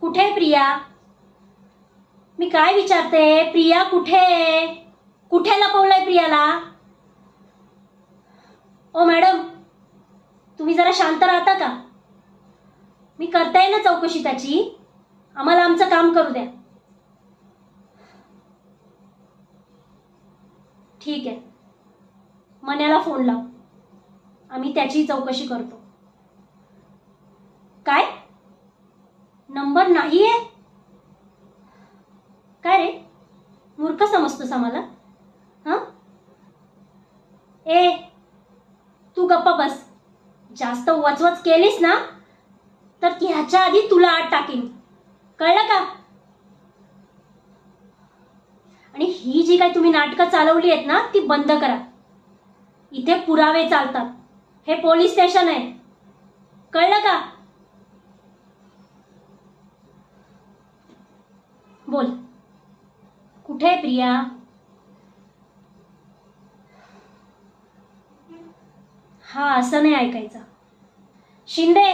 कुठे आहे प्रिया? मी काय विचारते, प्रिया कुठे आहे? कुठे लपवलंय प्रियाला? ओ मॅडम, तुम्ही जरा शांत राहता का? मी करताय ना चौकशी त्याची. आम्हाला आमचं काम करू द्या. ठीक आहे, मन्याला फोन लाव. आम्ही त्याची चौकशी करतो. काय? नंबर नाही आहे? काय रे, मूर्ख समजतोस आम्हाला? हां? ए, तू गप्पा बस. जास्त वचवच केलीस ना तर ह्याच्या आधी तुला आत टाकीन, कळलं का? आणि ही जी काही तुम्ही नाटकं चालवली आहेत ना ती बंद करा. इथे पुरावे चालतात. हे पोलीस स्टेशन आहे, कळलं का? बोल, कुठे आहे प्रिया? हा, असं नाही ऐकायचं. शिंदे,